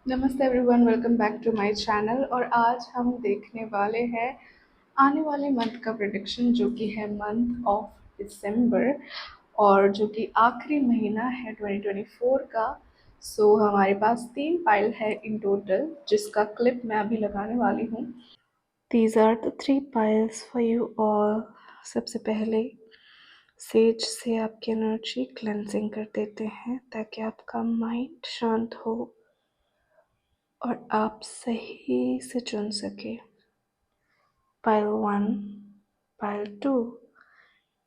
नमस्ते everyone, welcome back to my channel. और आज हम देखने वाले हैं आने वाले मंथ का प्रेडिक्शन, जो कि है मंथ ऑफ दिसंबर और जो कि आखिरी महीना है 2024 का। हमारे पास 3 पाइल है इन टोटल, जिसका क्लिप मैं अभी लगाने वाली हूँ। These are the 3 piles for you all. सबसे पहले सेज से आपकी एनर्जी क्लेंजिंग कर देते हैं ताकि आपका माइंड शांत हो और आप सही से चुन सके। पाइल 1, पाइल 2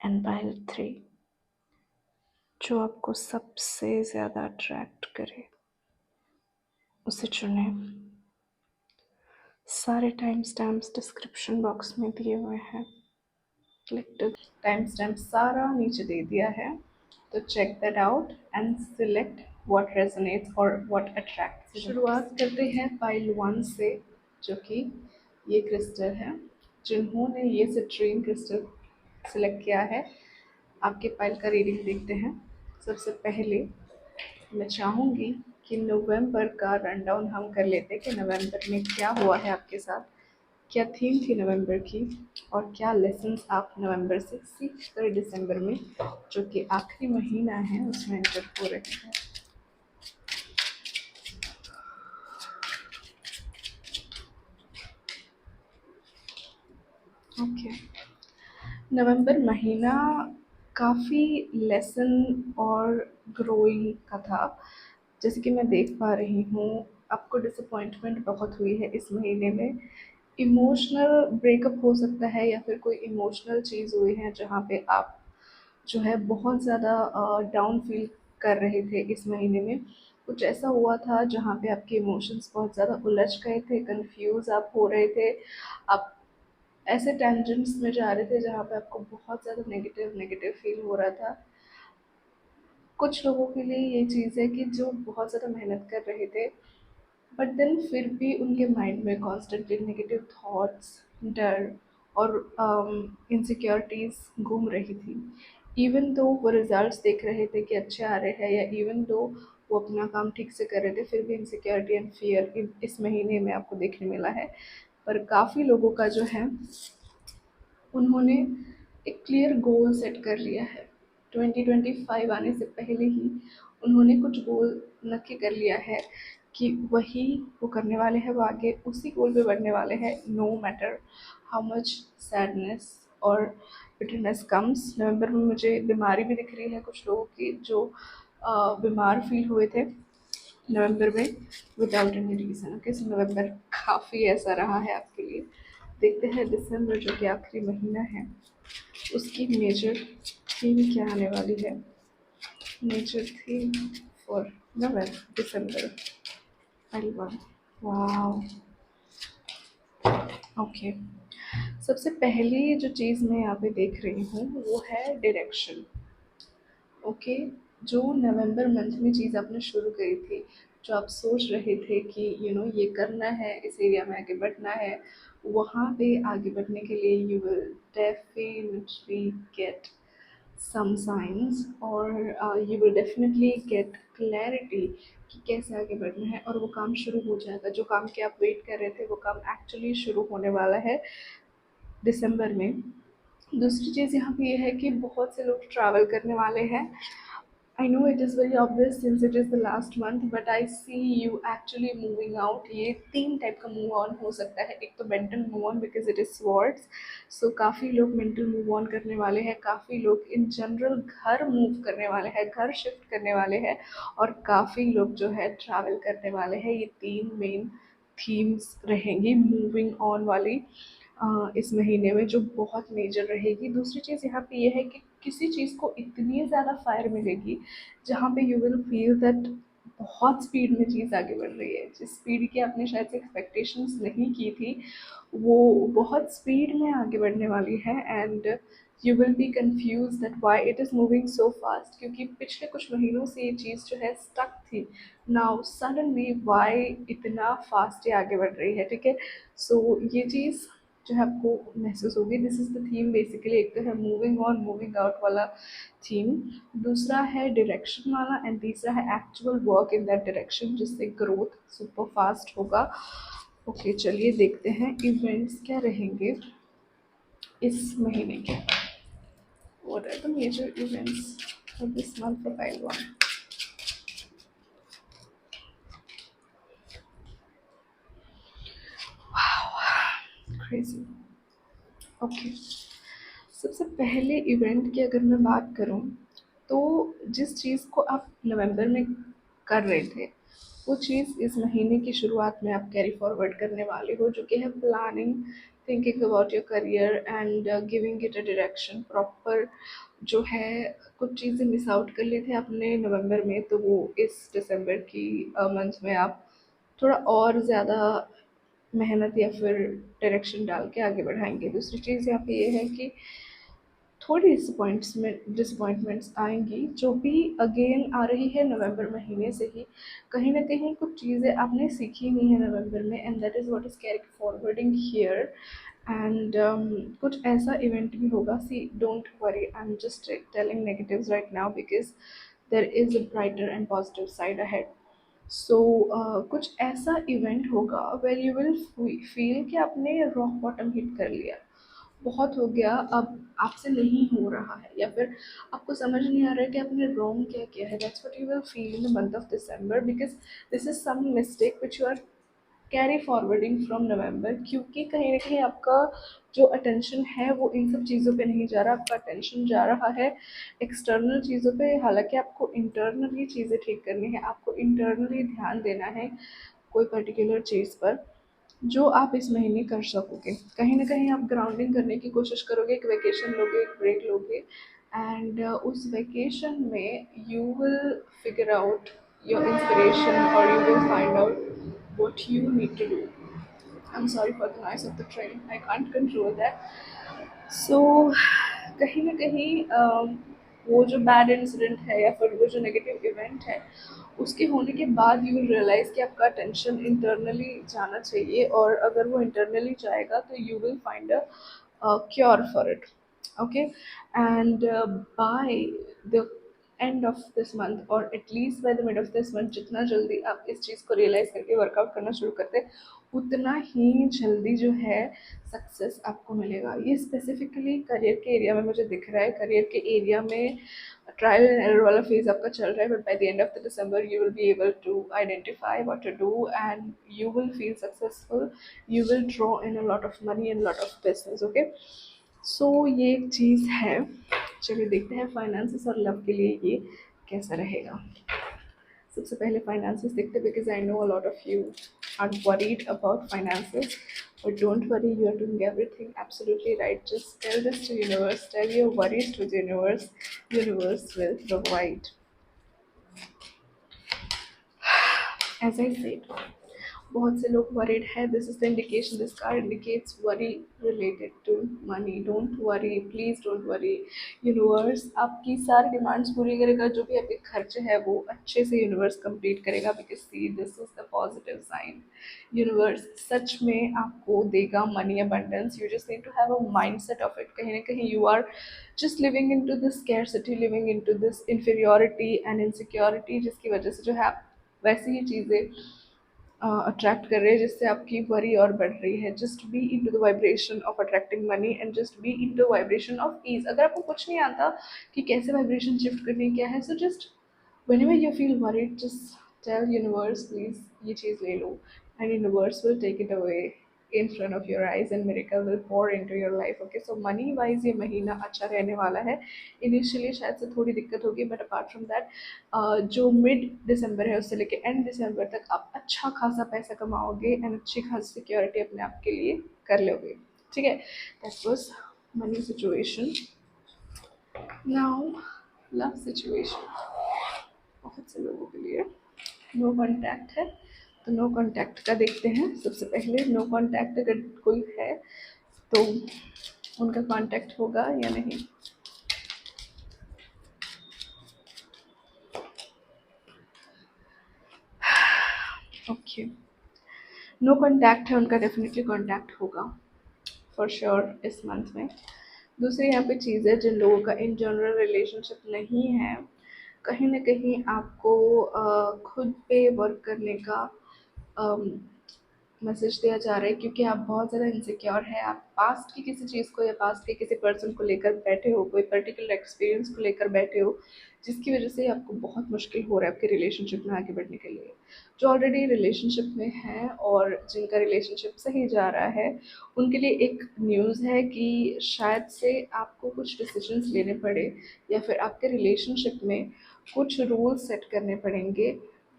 एंड पाइल 3, जो आपको सबसे ज़्यादा अट्रैक्ट करे उसे चुने। सारे टाइम स्टैम्प्स डिस्क्रिप्शन बॉक्स में दिए हुए हैं। क्लिक टाइम स्टैम्प सारा नीचे दे दिया है, तो check that out and select what resonates और व्हाट अट्रैक्ट्स। शुरुआत करते हैं पाइल 1 से, जो कि ये क्रिस्टल है। जिन्होंने ये सिट्रीन क्रिस्टल सिलेक्ट किया है, आपके पाइल का रीडिंग देखते हैं। सबसे पहले मैं चाहूँगी कि नवंबर का रन डाउन हम कर लेते कि नवंबर में क्या हुआ है आपके साथ, क्या थीम थी नवंबर की, और क्या लेसन्स आप नवंबर से सीख कर दिसंबर में, जो कि आखिरी महीना है, उसमें एंटर हो रहे हैं। ओके, नवंबर महीना काफ़ी लेसन और ग्रोइंग का था। जैसे कि मैं देख पा रही हूँ, आपको डिसअपॉइंटमेंट बहुत हुई है इस महीने में। इमोशनल ब्रेकअप हो सकता है, या फिर कोई इमोशनल चीज़ हुई है जहाँ पे आप जो है बहुत ज़्यादा डाउन फील कर रहे थे इस महीने में। कुछ ऐसा हुआ था जहाँ पे आपके इमोशंस बहुत ज़्यादा उलझ गए थे, कंफ्यूज आप हो रहे थे, आप ऐसे टेंजेंट्स में जा रहे थे जहाँ पे आपको बहुत ज़्यादा नेगेटिव नेगेटिव फील हो रहा था। कुछ लोगों के लिए ये चीज़ है कि जो बहुत ज़्यादा मेहनत कर रहे थे, बट देन फिर भी उनके माइंड में कॉन्स्टेंटली नेगेटिव थॉट्स, डर और इनसिक्योरिटीज़ घूम रही थी। इवन दो वो रिजल्ट्स देख रहे थे कि अच्छे आ रहे हैं, या इवन दो वो अपना काम ठीक से कर रहे थे, फिर भी इनसिक्योरिटी एंड फियर इस महीने में आपको देखने मिला है। पर काफ़ी लोगों का जो है, उन्होंने एक क्लियर गोल सेट कर लिया है। 2025 आने से पहले ही उन्होंने कुछ गोल नक्की कर लिया है कि वही वो करने वाले हैं, वो आगे उसी गोल पे बढ़ने वाले हैं, no matter how much sadness और बिटरनेस कम्स। नवंबर में मुझे बीमारी भी दिख रही है कुछ लोगों की, जो बीमार फील हुए थे नवंबर में विदाउट एनी रीज़न। ओके, सो नवंबर काफ़ी ऐसा रहा है आपके लिए। देखते हैं दिसंबर, जो कि आखिरी महीना है, उसकी मेजर थीम क्या आने वाली है। Major theme for November December pile 1। Wow, okay. सबसे पहली जो चीज़ मैं यहाँ पे देख रही हूँ वो है डायरेक्शन। ओके, जो नवंबर मंथ में चीज़ आपने शुरू करी थी, जो आप सोच रहे थे कि ये करना है, इस एरिया में आगे बढ़ना है, वहाँ पे आगे बढ़ने के लिए you will definitely get some signs, और you will definitely get clarity कि कैसे आगे बढ़ना है, और वो काम शुरू हो जाएगा। जो काम के आप वेट कर रहे थे, वो काम एक्चुअली शुरू होने वाला है दिसंबर में। दूसरी चीज़ यहाँ पे ये है कि बहुत से लोग ट्रैवल करने वाले हैं। I know it is very obvious since it is the last month, but I see you actually moving out. ये 3 टाइप का मूव ऑन हो सकता है। एक तो mental move on because it is swords, so काफ़ी लोग मेंटल मूव ऑन करने वाले हैं, काफ़ी लोग इन जनरल घर मूव करने वाले हैं, घर शिफ्ट करने वाले हैं, और काफ़ी लोग जो है ट्रैवल करने वाले हैं। ये 3 मेन थीम्स रहेंगी मूविंग ऑन वाली इस महीने में, जो बहुत मेजर रहेगी। दूसरी चीज़ यहाँ पे ये है कि किसी चीज़ को इतनी ज़्यादा फायर मिलेगी जहाँ पे यू विल फील दैट बहुत स्पीड में चीज़ आगे बढ़ रही है, जिस स्पीड की आपने शायद से एक्सपेक्टेशंस नहीं की थी, वो बहुत स्पीड में आगे बढ़ने वाली है। And you will be confuse that why it is moving so fast, क्योंकि पिछले कुछ महीनों से ये चीज़ जो है स्टक थी। नाउ सडनली वाई इतना फास्ट ये आगे बढ़ रही है। ठीक है, सो ये चीज़ जो है आपको महसूस होगी। This is the theme basically. एक तो है मूविंग ऑन मूविंग आउट वाला थीम, दूसरा है डायरेक्शन वाला, एंड तीसरा है actual work in that direction, जिससे ग्रोथ सुपर फास्ट होगा। ओके, चलिए देखते हैं इवेंट्स क्या रहेंगे इस महीने के। What are the major events for this month for pile one? Crazy. Okay. सबसे पहले इवेंट की अगर मैं बात करूं, तो जिस चीज़ को आप नवंबर में कर रहे थे, वो चीज़ इस महीने की शुरुआत में आप कैरी फॉरवर्ड करने वाले हो, जो कि है planning, thinking about your career and giving it a direction proper. जो है कुछ चीज़ें मिस आउट कर ली थी आपने नवंबर में, तो वो इस दिसंबर की मंथ में आप थोड़ा और ज़्यादा मेहनत या फिर डायरेक्शन डाल के आगे बढ़ाएंगे। दूसरी चीज़ यहाँ पे ये है कि थोड़ी डिसअपॉइंटमेंट्स आएंगी, जो भी अगेन आ रही है नवंबर महीने से ही। कहीं ना कहीं कुछ चीज़ें आपने सीखी नहीं है नवंबर में, and that is what is carrying forwarding here. And कुछ ऐसा इवेंट भी होगा, see don't worry, I am just telling negatives right now because there is a brighter and positive side ahead. So कुछ ऐसा इवेंट होगा where you will feel कि आपने rock bottom hit कर लिया, बहुत हो गया, अब आपसे नहीं हो रहा है, या फिर आपको समझ नहीं आ रहा है कि आपने रॉन्ग क्या किया है। That's what you will feel in the month of December, because this is some mistake which you are carry forwarding from November, क्योंकि कहीं ना कहीं आपका जो अटेंशन है वो इन सब चीज़ों पे नहीं जा रहा, आपका अटेंशन जा रहा है एक्सटर्नल चीज़ों पे। हालांकि आपको इंटरनली चीज़ें ठीक करनी है, आपको इंटरनली ध्यान देना है कोई पर्टिकुलर चीज़ पर, जो आप इस महीने कर सकोगे। कहीं ना कहीं आप ग्राउंडिंग करने की कोशिश करोगे, एक वेकेशन लोगे, एक ब्रेक लोगे, एंड उस वेकेशन में you will figure out your inspiration, और you will find out what you need to do. I'm sorry for the noise of the train. I can't control that. So कहीं ना कहीं वो जो bad incident है या फिर वो जो नेगेटिव इवेंट है, उसके होने के बाद यू विल रियलाइज़ कि आपका टेंशन इंटरनली जाना चाहिए, और अगर वो इंटरनली जाएगा तो you will find a cure for it. Okay, and by the end of this month, और at least by the mid of this month, जितना जल्दी आप इस चीज़ को रियलाइज़ करके वर्कआउट करना शुरू करते हैं, उतना ही जल्दी जो है सक्सेस आपको मिलेगा। ये स्पेसिफिकली करियर के एरिया में मुझे दिख रहा है। करियर के एरिया में ट्रायल एंड एरर वाला फेज आपका चल रहा है, but by the end of the December you will be able to identify what to do, and you will feel successful. You will draw in a lot of money and lot of business. Okay, so ये एक चीज़ है। चलिए देखते हैं finances और love के लिए ये कैसा रहेगा। सबसे पहले फाइनेंसेस देखते हैं, because I know a lot of you are worried about finances, but don't worry, you are doing everything absolutely right. Just tell this to universe, tell your worries to the universe. Universe will provide. As I said, बहुत से लोग worried है। This is the indication, this card indicates worry related to money. Don't worry, please don't worry. Universe आपकी सारी demands पूरी करेगा, जो भी आपके खर्चे हैं वो अच्छे से यूनिवर्स कंप्लीट करेगा, because see this is the positive sign. Universe सच में आपको देगा money abundance. You just need to have a mind set of it. कहीं ना कहीं you are just living into this scarcity, living into this inferiority and insecurity, जिसकी वजह से जो है आप वैसी ही चीज़ें अट्रैक्ट कर रहे हैं, जिससे आपकी वरी और बढ़ रही है। Just be in to the vibration of attracting money, and just be in to vibration of ease. अगर आपको कुछ नहीं आता कि कैसे वाइब्रेशन शिफ्ट करनी क्या है, so just whenever you feel worried, just tell universe, please ये चीज़ ले लो, and universe will take it away in front of your eyes, and miracle will pour into your life. Okay, so money wise ये महीना अच्छा रहने वाला है। Initially शायद से थोड़ी दिक्कत होगी, बट अपार्ट फ्रॉम दैट जो मिड दिसंबर है उससे लेके एंड दिसंबर तक आप अच्छा खासा पैसा कमाओगे, एंड अच्छी खासी सिक्योरिटी अपने आप के लिए कर लोगे। ठीक है, that was money situation. Now love situation, बहुत से लोगों के लिए नो कांटेक्ट है, तो नो कांटेक्ट का देखते हैं। सबसे पहले नो कांटेक्ट अगर कोई है तो उनका कांटेक्ट होगा या नहीं। ओके, नो कांटेक्ट है उनका, डेफिनेटली कांटेक्ट होगा। फॉर श्योर इस मंथ में। दूसरी यहाँ पे चीज़ है, जिन लोगों का इन जनरल रिलेशनशिप नहीं है, कहीं ना कहीं आपको खुद पे वर्क करने का मैसेज दिया जा रहा है, क्योंकि आप बहुत ज़्यादा इनसिक्योर है। आप पास्ट की किसी चीज़ को या पास्ट के किसी पर्सन को लेकर बैठे हो, कोई पर्टिकुलर एक्सपीरियंस को लेकर बैठे हो, जिसकी वजह से आपको बहुत मुश्किल हो रहा है आपके रिलेशनशिप में आगे बढ़ने के लिए। जो ऑलरेडी रिलेशनशिप में हैं और जिनका रिलेशनशिप सही जा रहा है, उनके लिए एक न्यूज़ है कि शायद से आपको कुछ डिसीजंस लेने पड़े, या फिर आपके रिलेशनशिप में कुछ रूल्स सेट करने पड़ेंगे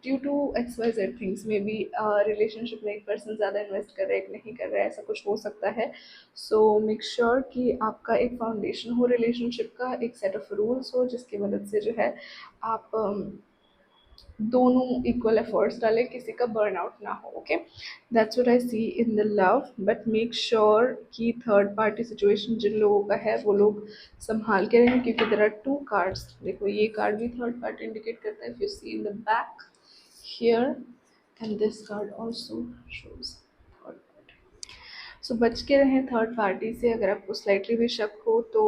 due to X Y Z things. Maybe relationship में एक पर्सन ज़्यादा इन्वेस्ट कर रहा है, एक नहीं कर रहा है, ऐसा कुछ हो सकता है। सो मेक श्योर कि आपका एक फाउंडेशन हो रिलेशनशिप का, एक सेट ऑफ रूल्स हो, जिसकी मदद से जो है आप दोनों इक्वल एफर्ट्स डालें, किसी का बर्न आउट ना हो। Okay, that's what I see in the love. But make sure कि थर्ड पार्टी सिचुएशन जिन लोगों का है वो लोग संभाल के रहें, क्योंकि देर आर टू कार्ड्स। देखो, ये कार्ड भी थर्ड पार्टी इंडिकेट करता है, if you see in the back here, and this card also shows third party. So बच के रहें थर्ड पार्टी से। अगर आपको स्लाइटली भी शक हो तो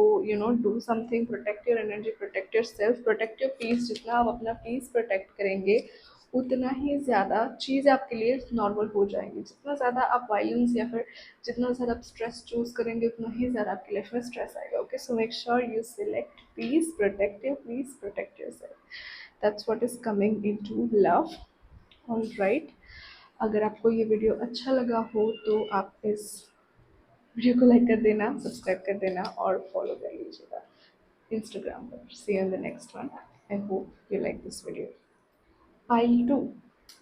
do something, protect your energy, protect yourself, protect your peace. जितना आप अपना पीस प्रोटेक्ट करेंगे, उतना ही ज़्यादा चीज़ आपके लिए नॉर्मल हो जाएंगी। जितना ज़्यादा आप वायलेंस या फिर जितना ज़्यादा आप स्ट्रेस चूज करेंगे, उतना ही ज़्यादा आपकी लाइफ में स्ट्रेस आएगा। Okay, so make sure you select peace, protect your peace, protect yourself. That's what is coming into love. All right, अगर आपको ये वीडियो अच्छा लगा हो तो आप इस वीडियो को लाइक कर देना, सब्सक्राइब कर देना और फॉलो कर लीजिएगा इंस्टाग्राम पर। See you in the next one. I hope you like this video. Pile two,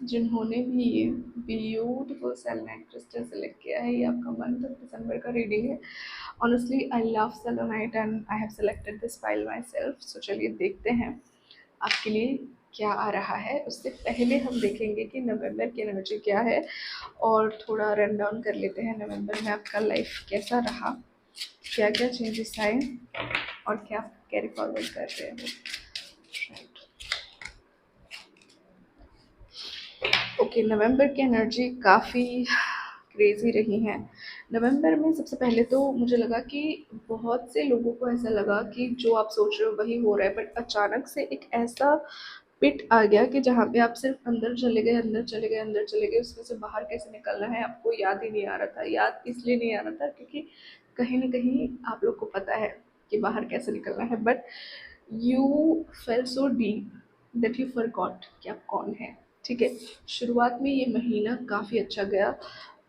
जिन्होंने भी ये ब्यूटीफुल सेलेनाइट क्रिस्टल सेलेक्ट किया है, ये आपका मंथ ऑफ दिसंबर का रीडिंग है। Honestly I love selenite and I have selected this pile myself. So चलिए देखते हैं आपके लिए क्या आ रहा है। उससे पहले हम देखेंगे कि नवंबर की एनर्जी क्या है, और थोड़ा रन डाउन कर लेते हैं नवंबर में आपका लाइफ कैसा रहा, क्या क्या चेंजेस आए और क्या कैरी फॉरवर्ड कर रहे हैं। राइट, ओके, नवंबर की एनर्जी काफ़ी क्रेजी रही है। नवंबर में सबसे पहले तो मुझे लगा कि बहुत से लोगों को ऐसा लगा कि जो आप सोच रहे हो वही हो रहा है, बट अचानक से एक ऐसा पिट आ गया कि जहाँ पे आप सिर्फ अंदर चले गए, अंदर चले गए, अंदर चले गए, उसमें से बाहर कैसे निकलना है आपको याद ही नहीं आ रहा था। याद इसलिए नहीं आ रहा था क्योंकि कहीं ना कहीं आप लोग को पता है कि बाहर कैसे निकलना है, but you fail so deep that you forgot कि आप कौन है। ठीक है, शुरुआत में ये महीना काफ़ी अच्छा गया,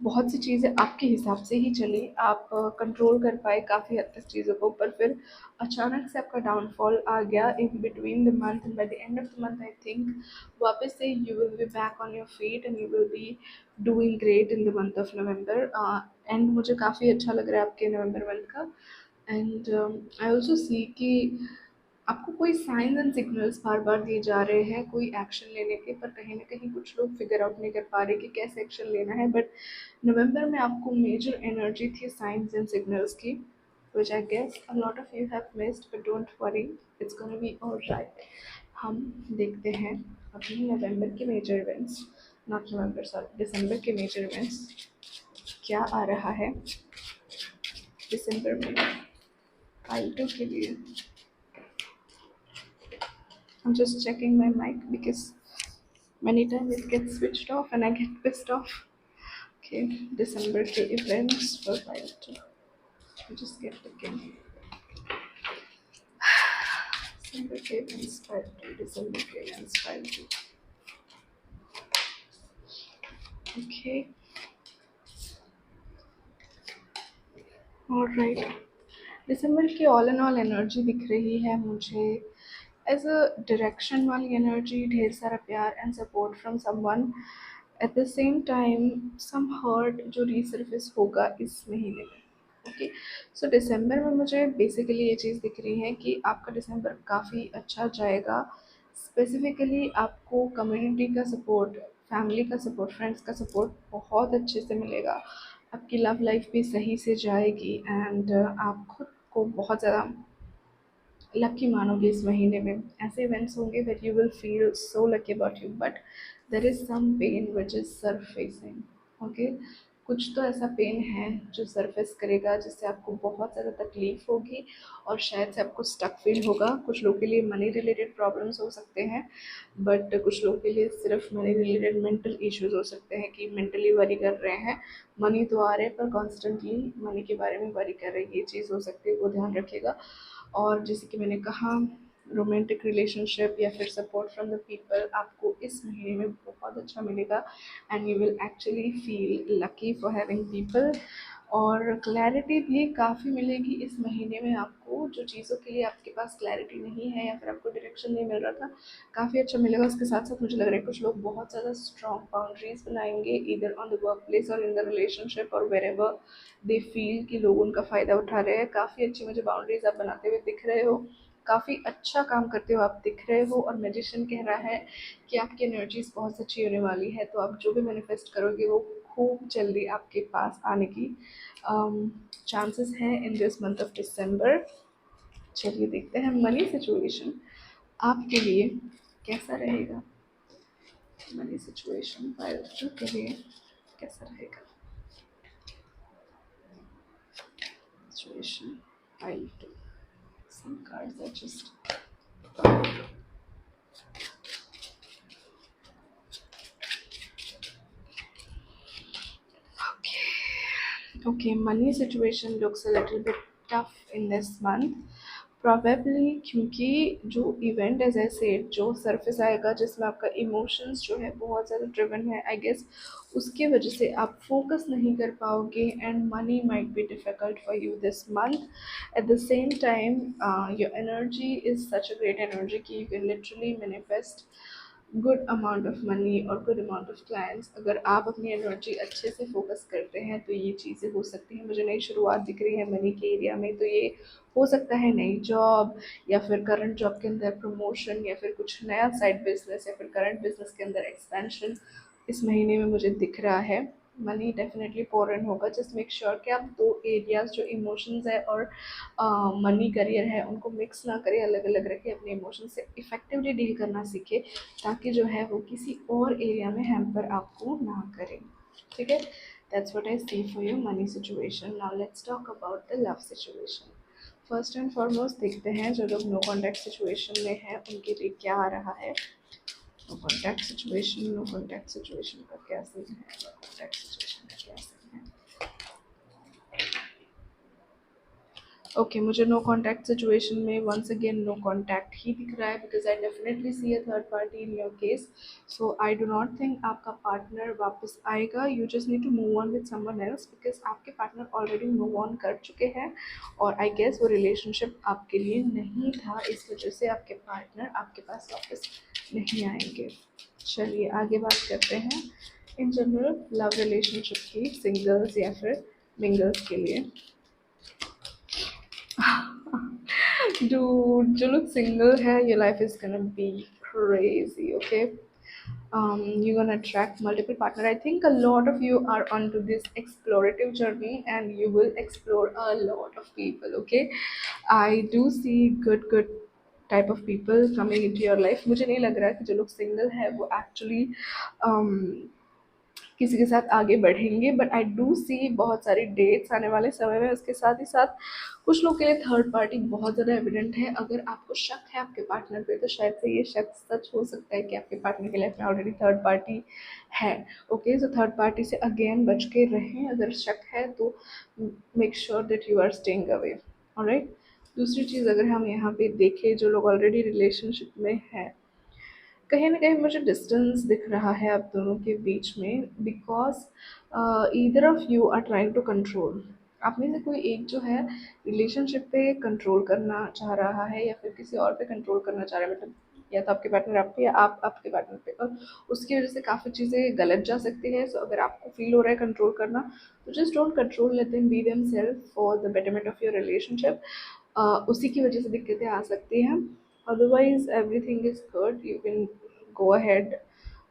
बहुत सी चीज़ें आपके हिसाब से ही चली, आप कंट्रोल कर पाए काफ़ी हद तक चीज़ों को। पर फिर अचानक से आपका डाउनफॉल आ गया in between the month, and by the end of the month I think वापस से you will be back on your feet and you will be doing great in the month of November. And मुझे काफ़ी अच्छा लग रहा है आपके नवंबर month का। एंड आई ऑल्सो सी कि आपको कोई साइंस एंड सिग्नल्स बार बार दिए जा रहे हैं कोई एक्शन लेने के, पर कहीं ना कहीं कुछ लोग फिगर आउट नहीं कर पा रहे कि कैसे एक्शन लेना है। बट नवंबर में आपको मेजर एनर्जी थी साइंस एंड सिग्नल्स की, which I guess a lot of you have missed, but don't worry, it's gonna be all right. हम देखते हैं अभी नवंबर के major events, not November sorry, दिसंबर के मेजर इवेंट्स क्या आ रहा है दिसंबर में फाइटों के लिए। I'm just checking my mic because many times it gets switched off and I get pissed off. Okay, December के events for फाइटो, just get looking. December के events फाइटो, December के events फाइटो. Okay, all right. दिसंबर की all and all energy दिख रही है मुझे एज अ डायरेक्शन वाली एनर्जी, ढेर सारा प्यार and support from someone. At the same time some hurt जो रीसर्फेस होगा इस महीने में। ओके, सो दिसंबर में मुझे बेसिकली ये चीज़ दिख रही है कि आपका दिसंबर काफ़ी अच्छा जाएगा। स्पेसिफिकली आपको कम्युनिटी का सपोर्ट, फैमिली का सपोर्ट, फ्रेंड्स का सपोर्ट बहुत अच्छे से मिलेगा। आपकी लव लाइफ भी सही से जाएगी एंड आप खुद को बहुत ज़्यादा लकी मानोगे इस महीने में। ऐसे इवेंट्स होंगे that you will feel so lucky about you, but there is some pain which is surfacing. Okay, कुछ तो ऐसा पेन है जो सरफेस करेगा जिससे आपको बहुत ज़्यादा तकलीफ़ होगी और शायद से आपको स्टक फील होगा। कुछ लोगों के लिए मनी रिलेटेड प्रॉब्लम्स हो सकते हैं, बट कुछ लोगों के लिए सिर्फ मनी रिलेटेड मेंटल इश्यूज हो सकते हैं कि मेंटली वरी कर रहे हैं। मनी तो आ रहे हैं पर कॉन्स्टेंटली मनी के बारे में वरी कर रहे हैं, ये चीज़ हो सकती है, वो ध्यान रखिएगा। और जैसे कि मैंने कहा, रोमांटिक रिलेशनशिप या फिर सपोर्ट फ्रॉम द पीपल आपको इस महीने में बहुत अच्छा मिलेगा and you will actually feel lucky for having people. और क्लैरिटी भी काफ़ी मिलेगी इस महीने में आपको, जो चीज़ों के लिए आपके पास क्लैरिटी नहीं है या फिर आपको डायरेक्शन नहीं मिल रहा था, काफ़ी अच्छा मिलेगा। उसके साथ साथ मुझे लग रहा है कुछ लोग बहुत ज़्यादा स्ट्रॉन्ग बाउंड्रीज बनाएंगे, इधर ऑन द वर्क प्लेस और इन द रिलेशनशिप और वेर एवर दे फील कि लोग उनका फ़ायदा उठा रहे हैं। काफ़ी अच्छी मुझे बाउंड्रीज आप बनाते हुए दिख रहे हो, काफ़ी अच्छा काम करते हो आप दिख रहे हो। और मैजिशियन कह रहा है कि आपकी एनर्जीज बहुत अच्छी होने वाली है, तो आप जो भी मैनिफेस्ट करोगे वो खूब जल्दी आपके पास आने की चांसेस हैं इन दिस मंथ ऑफ दिसंबर। चलिए देखते हैं मनी सिचुएशन आपके लिए कैसा रहेगा। मनी सिचुएशन फाइल के लिए कैसा रहेगा। Situation file two, some cards are just okay. Money situation looks a little bit tough in this month. Probably क्योंकि जो इवेंट एज आई सेड जो सरफेस आएगा जिसमें आपका इमोशंस जो है बहुत ज़्यादा ड्रिवन है, आई गेस उसकी वजह से आप फोकस नहीं कर पाओगे and money might be difficult for you this month. At the same time your energy is such a great energy कि you can literally manifest good amount of money और good amount of clients. अगर आप अपनी energy अच्छे से focus करते हैं तो ये चीज़ें हो सकती हैं। मुझे नई शुरुआत दिख रही है मनी के एरिया में, तो ये हो सकता है नई जॉब या फिर करंट जॉब के अंदर प्रमोशन या फिर कुछ नया साइड बिजनेस या फिर करंट बिजनेस के अंदर एक्सपेंशन इस महीने में मुझे दिख रहा है। मनी डेफिनेटली पोर इन होगा। जस्ट मेक श्योर कि आप दो एरियाज जो इमोशंस है और मनी करियर है उनको मिक्स ना करें, अलग अलग रखें, अपने इमोशन से इफेक्टिवली डील करना सीखें ताकि जो है वो किसी और एरिया में हैम्पर आपको ना करें। ठीक है, that's what I see for your money situation. Now let's talk about the love situation. First and foremost देखते हैं जो लोग नो कॉन्टैक्ट सिचुएशन में है उनके लिए क्या आ रहा है। No contact situation, no contact situation का क्या सीन है, नो कॉन्टैक्ट सिचुएशन का क्या सीन है। ओके, मुझे नो कॉन्टैक्ट सिचुएशन में वंस अगेन नो कॉन्टैक्ट ही दिख रहा है because I definitely see a third party in your case. So I do not think आपका पार्टनर वापस आएगा। You just need to move on with someone else because आपके partner already move on कर चुके हैं और आई गेस वो relationship आपके लिए नहीं था, इस वजह से आपके पार्टनर आपके पास वापस नहीं आएंगे। चलिए आगे बात करते हैं इन जनरल लव रिलेशनशिप की, सिंगल्स या फिर मिंगल्स के लिए। Dude, जो लोग single है, your life is gonna be crazy, okay? You're gonna attract multiple partner. I think a lot of you are onto this explorative journey and you will explore a lot of people, okay? I do see good type of people coming into your life. मुझे नहीं लग रहा है कि जो लोग single है वो actually किसी के साथ आगे बढ़ेंगे, बट आई डू सी बहुत सारी डेट्स आने वाले समय में। उसके साथ ही साथ कुछ लोग के लिए थर्ड पार्टी बहुत ज़्यादा एविडेंट है। अगर आपको शक है आपके पार्टनर पे तो शायद से ये शक सच हो सकता है कि आपके पार्टनर की लाइफ में ऑलरेडी थर्ड पार्टी है। ओके, सो थर्ड पार्टी से अगेन बच के रहें। अगर शक है तो make sure that you are staying away. Alright, दूसरी चीज़ अगर हम यहाँ पे देखें जो लोग ऑलरेडी रिलेशनशिप में हैं, कहीं ना कहीं मुझे डिस्टेंस दिख रहा है आप दोनों के बीच में because either of you are trying to control. आप में से कोई एक जो है रिलेशनशिप पे कंट्रोल करना चाह रहा है या फिर किसी और पे कंट्रोल करना चाह रहा है, मतलब या तो आपके पार्टनर आप पे या आप आपके पार्टनर पे, और उसकी वजह से काफ़ी चीज़ें गलत जा सकती है। सो अगर आपको फील हो रहा है कंट्रोल करना तो just don't control, let them be them self for the betterment of your relationship. उसी की वजह से दिक्कतें आ सकती हैं। Otherwise, everything is good. You can go ahead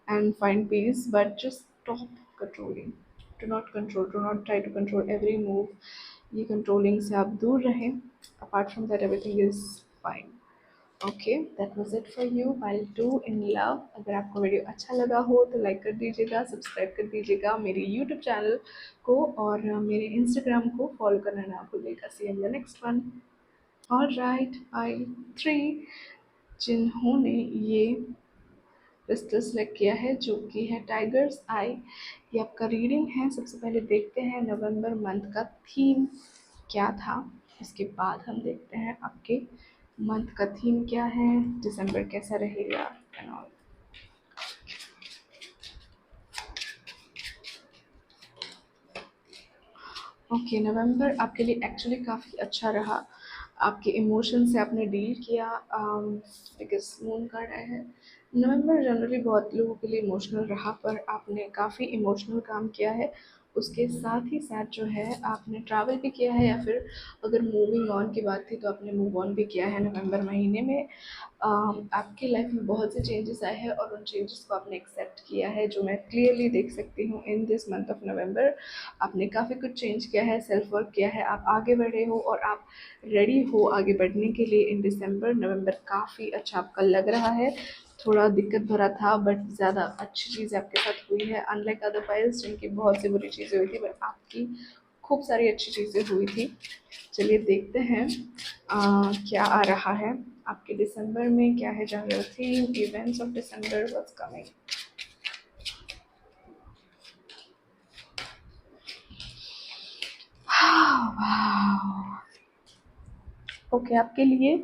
and find peace, but just stop controlling. Do not control. Do not try to control every move. ये controlling से आप दूर रहें. Apart from that, everything is fine. Okay, that was it for you while do in love. अगर आपको video अच्छा लगा हो तो लाइक कर दीजिएगा, सब्सक्राइब कर दीजिएगा मेरे यूट्यूब चैनल को, और मेरे इंस्टाग्राम को फॉलो करना ना भूलिएगा। See you in the next one. Alright, I three जिन्होंने ये क्रिस्टल सेलेक्ट किया है जो कि है टाइगर्स आई, ये आपका रीडिंग है। सबसे पहले देखते हैं नवंबर मंथ का थीम क्या था, इसके बाद हम देखते हैं आपके मंथ का थीम क्या है, दिसंबर कैसा रहेगा एंड ऑल। ओके, नवंबर आपके लिए एक्चुअली काफ़ी अच्छा रहा। आपके इमोशन से आपने डील किया, बिकॉज मून कार्ड आया है। नवंबर जनरली बहुत लोगों के लिए इमोशनल रहा, पर आपने काफ़ी इमोशनल काम किया है। उसके साथ ही साथ जो है आपने ट्रैवल भी किया है, या फिर अगर मूविंग ऑन की बात थी तो आपने मूव ऑन भी किया है नवंबर महीने में। आपकी लाइफ में बहुत से चेंजेस आए हैं और उन चेंजेस को आपने एक्सेप्ट किया है, जो मैं क्लियरली देख सकती हूँ in this month of November. आपने काफ़ी कुछ चेंज किया है, सेल्फ वर्क किया है, आप आगे बढ़े हो और आप रेडी हो आगे बढ़ने के लिए इन दिसंबर। नवंबर काफ़ी अच्छा आपका लग रहा है, थोड़ा दिक्कत भरा था बट ज़्यादा अच्छी चीज़ आपके साथ हुई है, अनलाइक अदरवाइज जिनकी बहुत सी बुरी चीज़ें हुई थी, बट आपकी खूब सारी अच्छी चीज़ें हुई थी। चलिए देखते हैं क्या आ रहा है आपके दिसंबर में, क्या है general theme, events of December, what's coming. Okay, आपके लिए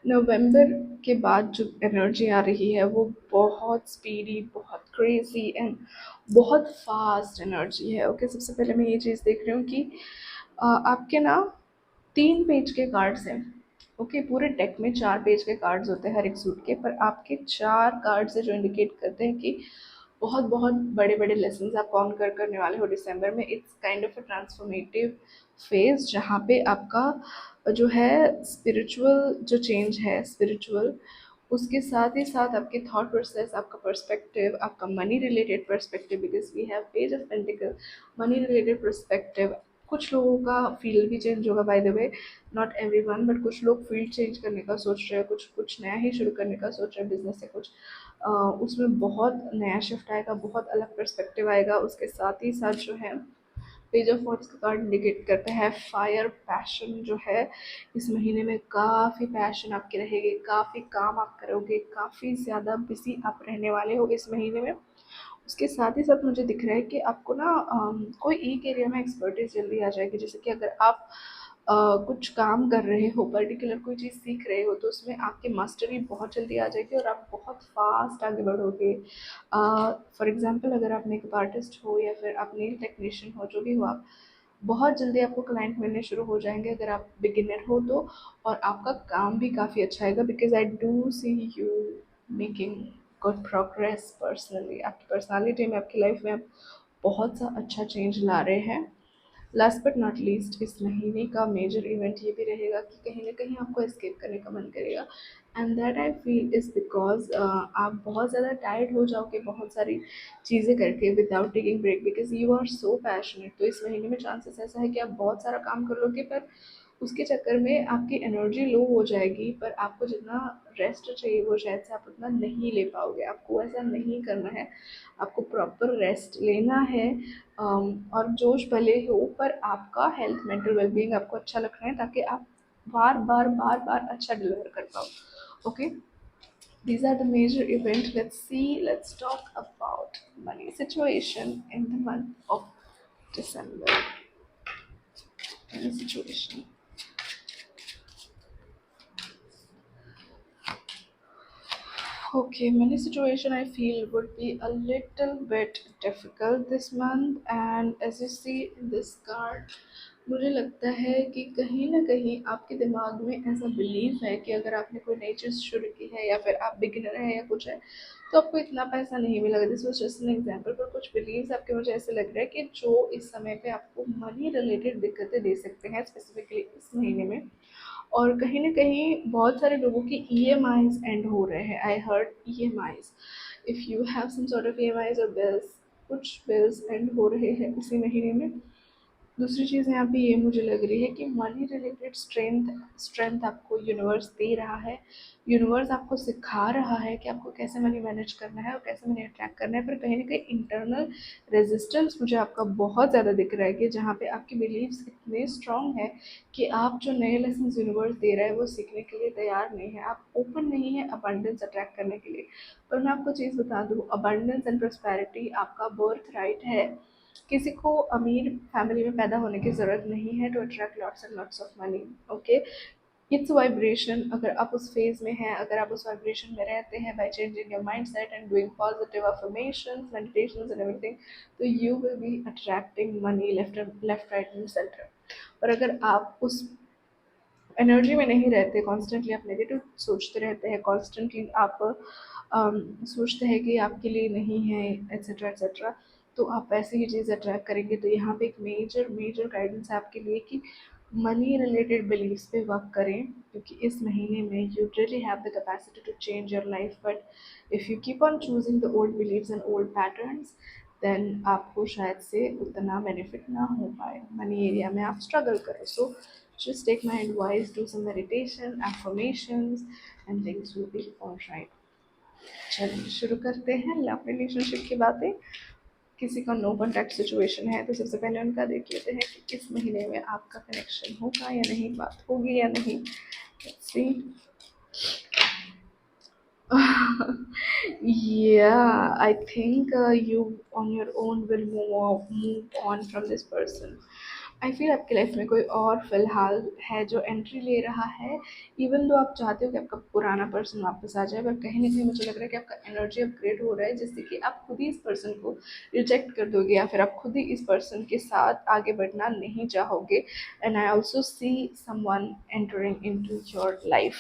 नवंबर के बाद जो एनर्जी आ रही है वो बहुत स्पीडी, बहुत क्रेजी एंड बहुत फास्ट एनर्जी है। ओके, सबसे पहले मैं ये चीज़ देख रही हूँ कि आपके ना 3 पेज के कार्ड्स हैं। ओके, पूरे डेक में 4 पेज के कार्ड्स होते हैं हर एक सूट के, पर आपके 4 कार्ड्स है जो इंडिकेट करते हैं कि बहुत बहुत बड़े बड़े लेसन आप कॉन्कर करने वाले हो दिसंबर में। It's kind of a transformative phase, जहाँ पे आपका जो है स्पिरिचुअल जो चेंज है स्पिरिचुअल, उसके साथ ही साथ आपके थॉट प्रोसेस, आपका पर्सपेक्टिव, आपका money related perspective, because we have page of pentacles, money related perspective. कुछ लोगों का फील्ड भी चेंज होगा, by the way not everyone, but कुछ लोग फील्ड चेंज करने का सोच रहे हैं, कुछ कुछ नया ही शुरू करने का सोच रहे हैं बिजनेस से कुछ। उसमें बहुत नया शिफ्ट आएगा, बहुत अलग पर्सपेक्टिव आएगा। उसके साथ ही साथ जो है पेज ऑफ वॉन्ड्स का कार्ड इंडिकेट करता है फायर, पैशन जो है इस महीने में काफ़ी पैशन आपकी रहेगी, काफ़ी काम आप करोगे, काफ़ी ज़्यादा बिजी आप रहने वाले हो इस महीने में। उसके साथ ही साथ मुझे दिख रहा है कि आपको ना कोई एक एरिया में एक्सपर्टीज जल्दी आ जाएगी। जैसे कि अगर आप कुछ काम कर रहे हो, पर्टिकुलर कोई चीज़ सीख रहे हो, तो उसमें आपकी मास्टरी बहुत जल्दी आ जाएगी और आप बहुत फास्ट आगे बढ़ोगे। फॉर एग्जांपल, अगर आप मेकअप आर्टिस्ट हो या फिर आप नेल टेक्नीशियन हो, जो भी हो आप, बहुत जल्दी आपको क्लाइंट मिलने शुरू हो जाएंगे अगर आप बिगिनर हो तो। और आपका काम भी काफ़ी अच्छा आएगा, because I do see you making good progress personally. आपकी पर्सनालिटी में, आपकी लाइफ में आप बहुत सा अच्छा चेंज ला रहे हैं। लास्ट बट नॉट लीस्ट, इस महीने का मेजर इवेंट ये भी रहेगा कि कहीं ना कहीं आपको एस्केप करने का मन करेगा, and that I feel is because आप बहुत ज़्यादा टायर्ड हो जाओगे बहुत सारी चीज़ें करके without taking break, because you are so passionate. तो इस महीने में चांसेस ऐसा है कि आप बहुत सारा काम कर लोगे, पर उसके चक्कर में आपकी एनर्जी लो हो जाएगी, पर आपको जितना रेस्ट चाहिए वो शायद से आप उतना नहीं ले पाओगे। आपको ऐसा नहीं करना है, आपको प्रॉपर रेस्ट लेना है। और जोश भले हो, पर आपका हेल्थ, मेंटल वेलबींग आपको अच्छा रखना है, ताकि आप बार बार बार बार अच्छा डिलीवर कर पाओ। Okay, these are the major events. Let's see, let's talk about money situation in the month of December. Money situation. Okay, money situation I feel would be a little bit difficult this month, and as you see in this card, मुझे लगता है कि कहीं ना कहीं आपके दिमाग में ऐसा बिलीव है कि अगर आपने कोई नई चीज़ शुरू की है या फिर आप बिगिनर हैं या कुछ है, तो आपको इतना पैसा नहीं मिलेगा। This was just an example, पर कुछ बिलीव्स आपके मुझे ऐसे लग रहा है कि जो इस समय पे आपको मनी रिलेटेड दिक्कतें दे सकते हैं, स्पेसिफिकली इस महीने में। और कहीं न कहीं बहुत सारे लोगों की ईएमआईज़ एंड हो रहे हैं। I heard EMIs, if you have some sort of EMIs और बिल्स, कुछ बिल्स एंड हो रहे हैं इसी महीने में। दूसरी चीज़ यहाँ पे ये मुझे लग रही है कि मनी रिलेटेड स्ट्रेंथ स्ट्रेंथ आपको यूनिवर्स दे रहा है। यूनिवर्स आपको सिखा रहा है कि आपको कैसे मनी मैनेज करना है और कैसे मनी अट्रैक्ट करना है, पर कहीं न कहीं इंटरनल रेजिस्टेंस मुझे आपका बहुत ज़्यादा दिख रहा है कि जहाँ पे आपके बिलीव्स इतने स्ट्रॉन्ग है कि आप जो नए लेसन्स यूनिवर्स दे रहा है वो सीखने के लिए तैयार नहीं है, आप ओपन नहीं है अबंडेंस अट्रैक्ट करने के लिए। पर मैं आपको चीज़ बता दूँ, अबंडेंस एंड प्रॉस्पेरिटी आपका बर्थ राइट है। किसी को अमीर फैमिली में पैदा होने की ज़रूरत नहीं है to attract lots and lots of money. Okay, it's vibration. अगर आप उस फेज में हैं, अगर आप उस वाइब्रेशन में रहते हैं, by changing your mind set and doing positive affirmation meditation and everything, तो you will be attracting money left right and centre. और अगर आप उस एनर्जी में नहीं रहते, कॉन्स्टेंटली आप नेगेटिव सोचते रहते हैं, कॉन्स्टेंटली आप सोचते हैं कि आपके लिए नहीं है, एट्सेट्रा एट्सेट्रा, तो आप वैसे ही चीज़ अट्रैक्ट करेंगे। तो यहाँ पे एक मेजर मेजर गाइडेंस है आपके लिए कि मनी रिलेटेड बिलीव्स पे वर्क करें, क्योंकि इस महीने में you really have the capacity to change your life. But if you keep on choosing the old believes and old patterns, then आपको शायद से उतना बेनिफिट ना हो पाए, मनी एरिया में आप स्ट्रगल करें। सो just take my advice, do some meditation, affirmations, and things will be all right. चलिए शुरू करते हैं लव रिलेशनशिप की बातें। किसी का नो कॉन्टैक्ट सिचुएशन है तो सबसे पहले उनका देख लेते हैं कि इस महीने में आपका कनेक्शन होगा या नहीं, बात होगी या नहीं। Let's see. Yeah, I think you on your own will move on from this person. I feel आपकी लाइफ में कोई और फिलहाल है जो एंट्री ले रहा है। इवन दो आप चाहते हो कि आपका पुराना पर्सन वापस आ जाए, पर कहीं ना कहीं मुझे लग रहा है कि आपका एनर्जी अपग्रेड हो रहा है, जिससे कि आप खुद ही इस पर्सन को रिजेक्ट कर दोगे या फिर आप खुद ही इस पर्सन के साथ आगे बढ़ना नहीं चाहोगे। And I also see someone entering into your life,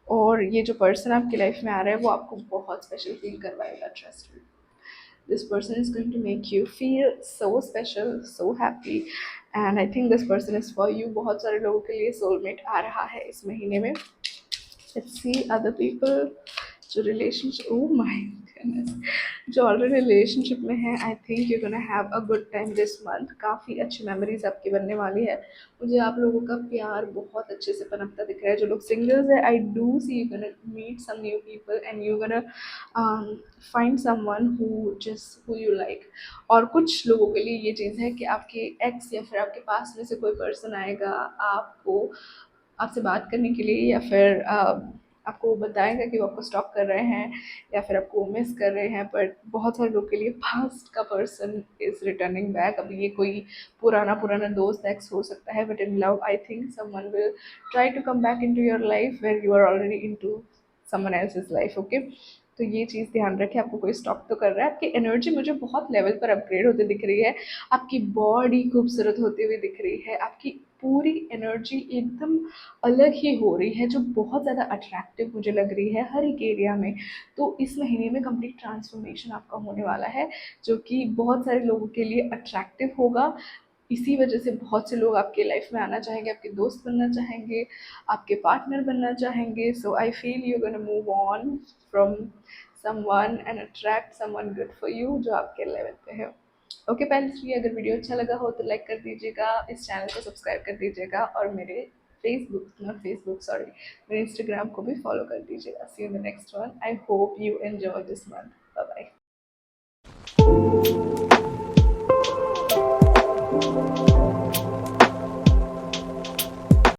और ये जो पर्सन आपकी लाइफ में आ रहा है वो आपको बहुत स्पेशल फील करवाएगा, trust me. This person is going to make you feel so special, so happy, and I think this person is for you. बहुत सारे लोगों के लिए सोलमेट आ रहा है इस महीने में। लेट्स सी अदर पीपल जो रिलेशनशिप, ओह माय गॉडनेस, जो ऑलरेडी रिलेशनशिप में है, I think you gonna have a good time this month. काफ़ी अच्छी मेमोरीज आपकी बनने वाली है। मुझे आप लोगों का प्यार बहुत अच्छे से पनपता दिख रहा है। जो लोग सिंगल्स है, I do see you gonna meet some new people and you gonna find someone who you like. और कुछ लोगों के लिए ये चीज़ है कि आपके एक्स या फिर आपके पास में से कोई पर्सन आएगा आपको आपसे बात करने के लिए, या फिर आपको वो बताएगा कि वो आपको स्टॉक कर रहे हैं या फिर आपको मिस कर रहे हैं। बट बहुत सारे लोग के लिए पास्ट का पर्सन इज रिटर्निंग बैक। अब ये कोई पुराना पुराना दोस्त एक्स हो सकता है, but in love I think someone will try to come back into your life where you are already into someone else's life. Okay, तो ये चीज़ ध्यान रखें, आपको कोई स्टॉक तो कर रहा है। आपकी एनर्जी मुझे बहुत लेवल पर अपग्रेड होते दिख रही है, आपकी बॉडी खूबसूरत होती हुई दिख रही है, आपकी पूरी एनर्जी एकदम अलग ही हो रही है, जो बहुत ज़्यादा अट्रैक्टिव मुझे लग रही है हर एक एरिया में। तो इस महीने में कंप्लीट ट्रांसफॉर्मेशन आपका होने वाला है, जो कि बहुत सारे लोगों के लिए अट्रैक्टिव होगा। इसी वजह से बहुत से लोग आपके लाइफ में आना चाहेंगे, आपके दोस्त बनना चाहेंगे, आपके पार्टनर बनना चाहेंगे। So I feel you gonna move on from someone and attract someone good for you, जो आपके लेवल पे है। ओके पहले, अगर वीडियो अच्छा लगा हो तो लाइक कर दीजिएगा, इस चैनल को सब्सक्राइब कर दीजिएगा, और मेरे फेसबुक सॉरी, मेरे इंस्टाग्राम को भी फॉलो कर दीजिएगा। See you in the next one. I hope you enjoy this month. Bye bye.